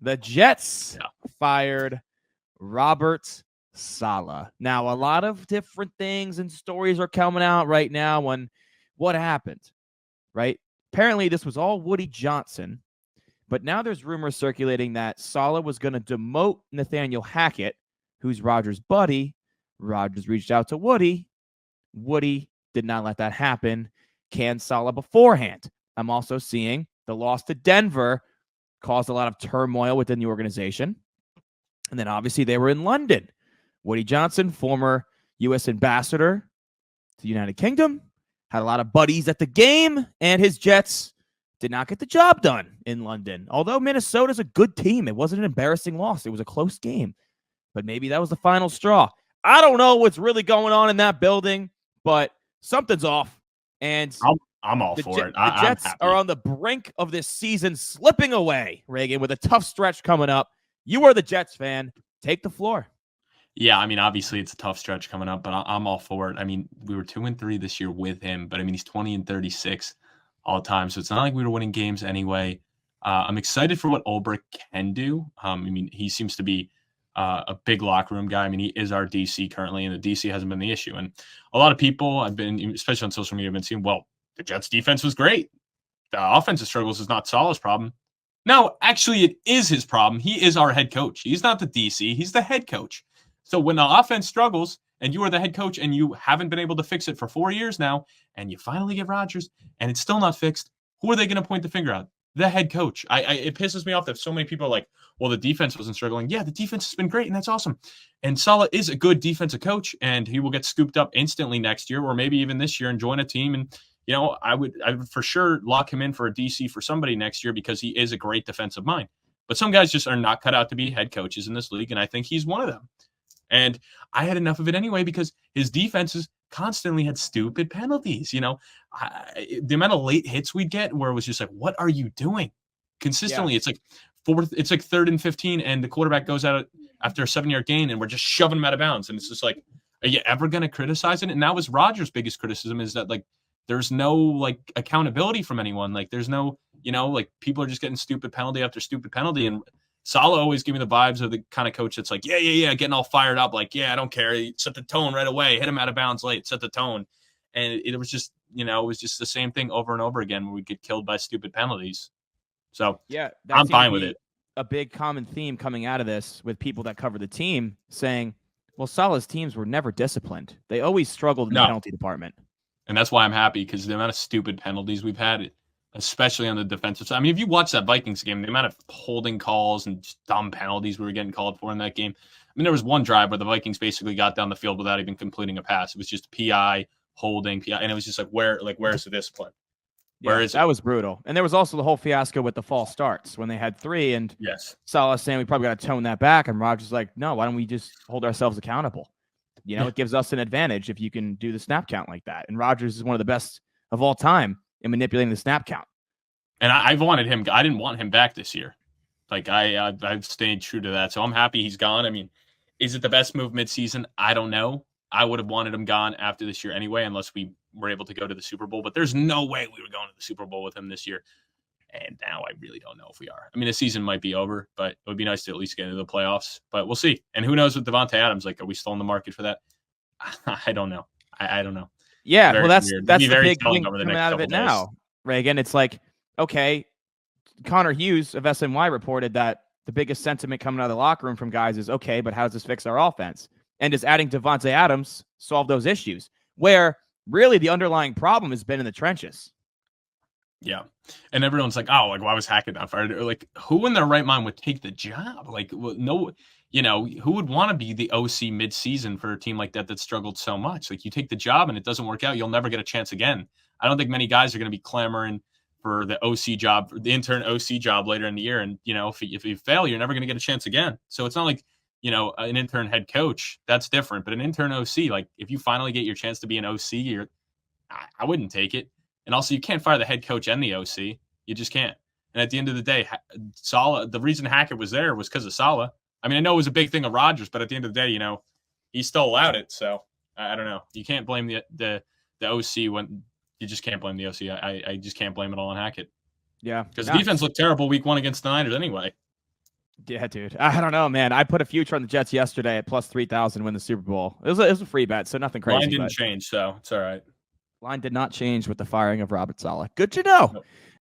The Jets fired Robert Saleh. Now, a lot of different things and stories are coming out right now on what happened, right? Apparently, this was all Woody Johnson, but now there's rumors circulating that Saleh was going to demote Nathaniel Hackett, who's Rodgers' buddy. Rodgers reached out to Woody. Woody did not let that happen. Canned Saleh beforehand. I'm also seeing the loss to Denver caused a lot of turmoil within the organization. And then obviously they were in London. Woody Johnson, former U.S. ambassador to the United Kingdom, had a lot of buddies at the game, and his Jets did not get the job done in London. Although Minnesota's a good team, it wasn't an embarrassing loss. It was a close game. But maybe that was the final straw. I don't know what's really going on in that building, but something's off. And I'm all for it. The Jets are on the brink of this season slipping away, Reagan, with a tough stretch coming up. You are the Jets fan. Take the floor. Yeah, I mean, obviously it's a tough stretch coming up, but I'm all for it. I mean, we were 2-3 this year with him, but I mean, he's 20-36 all time, so it's not like we were winning games anyway. I'm excited for what Ulbrich can do. I mean, he seems to be a big locker room guy. I mean, he is our DC currently, and the DC hasn't been the issue. And a lot of people I've been, especially on social media, have been seeing, well, the Jets defense was great. The offensive struggles is not Saleh's problem. No, actually, it is his problem. He is our head coach. He's not the DC. He's the head coach. So when the offense struggles and you are the head coach and you haven't been able to fix it for 4 years now, and you finally get Rodgers and it's still not fixed, who are they going to point the finger at? The head coach. It pisses me off that so many people are like, well, the defense wasn't struggling. Yeah, the defense has been great, and that's awesome. And Saleh is a good defensive coach, and he will get scooped up instantly next year or maybe even this year and join a team. And you know, I would for sure lock him in for a DC for somebody next year because he is a great defensive mind. But some guys just are not cut out to be head coaches in this league, and I think he's one of them. And I had enough of it anyway because his defenses constantly had stupid penalties. You know, the amount of late hits we'd get where it was just like, what are you doing? Consistently, It's like it's like 3rd and 15, and the quarterback goes out after a 7-yard gain, and we're just shoving him out of bounds. And it's just like, are you ever going to criticize it? And that was Rodgers' biggest criticism is that, like, there's no like accountability from anyone. Like there's no, you know, like people are just getting stupid penalty after stupid penalty. And Saleh always gave me the vibes of the kind of coach that's like, yeah, getting all fired up. Like, yeah, I don't care. He set the tone right away, hit him out of bounds late, set the tone. And it was just, you know, it was just the same thing over and over again where we get killed by stupid penalties. So yeah, I'm fine with it. A big common theme coming out of this with people that cover the team saying, well, Saleh's teams were never disciplined. They always struggled in the penalty department. And that's why I'm happy, because the amount of stupid penalties we've had, especially on the defensive side. I mean, if you watch that Vikings game, the amount of holding calls and just dumb penalties we were getting called for in that game. I mean, there was one drive where the Vikings basically got down the field without even completing a pass. It was just PI, holding, PI, and it was just like, where's the discipline? Where is it? That was brutal. And there was also the whole fiasco with the false starts when they had 3, and Saleh saying we probably got to tone that back, and Rodgers like, no, why don't we just hold ourselves accountable? You know, it gives us an advantage if you can do the snap count like that. And Rodgers is one of the best of all time in manipulating the snap count. And I've wanted him. I didn't want him back this year. Like I've stayed true to that. So I'm happy he's gone. I mean, is it the best move midseason? I don't know. I would have wanted him gone after this year anyway, unless we were able to go to the Super Bowl. But there's no way we were going to the Super Bowl with him this year. And now I really don't know if we are. I mean, the season might be over, but it would be nice to at least get into the playoffs. But we'll see. And who knows with Devontae Adams? Like, are we still in the market for that? I don't know. I don't know. Yeah, well, that's the big thing coming out of it now, Reagan. It's like, okay, Connor Hughes of SNY reported that the biggest sentiment coming out of the locker room from guys is, okay, but how does this fix our offense? And does adding Devontae Adams solve those issues? Where really the underlying problem has been in the trenches. Yeah. And everyone's like, oh, like, why was Hackett not fired? Or like, who in their right mind would take the job? Like, no, you know, who would want to be the OC midseason for a team like that struggled so much? Like, you take the job and it doesn't work out, you'll never get a chance again. I don't think many guys are going to be clamoring for the OC job, the intern OC job later in the year. And, you know, if you fail, you're never going to get a chance again. So it's not like, you know, an intern head coach, that's different. But an intern OC, like, if you finally get your chance to be an OC, I wouldn't take it. And also, you can't fire the head coach and the OC. You just can't. And at the end of the day, Saleh, the reason Hackett was there was because of Saleh. I mean, I know it was a big thing of Rodgers, but at the end of the day, you know, he still allowed it. So I don't know. You can't blame the OC when you just can't blame the OC. I just can't blame it all on Hackett. Yeah. Because the defense looked terrible week 1 against the Niners anyway. Yeah, dude. I don't know, man. I put a future on the Jets yesterday at plus 3,000 win the Super Bowl. It was a free bet, so nothing crazy. Line didn't But change, so it's all right. line did not change with the firing of Robert Saleh. Good to know. Nope.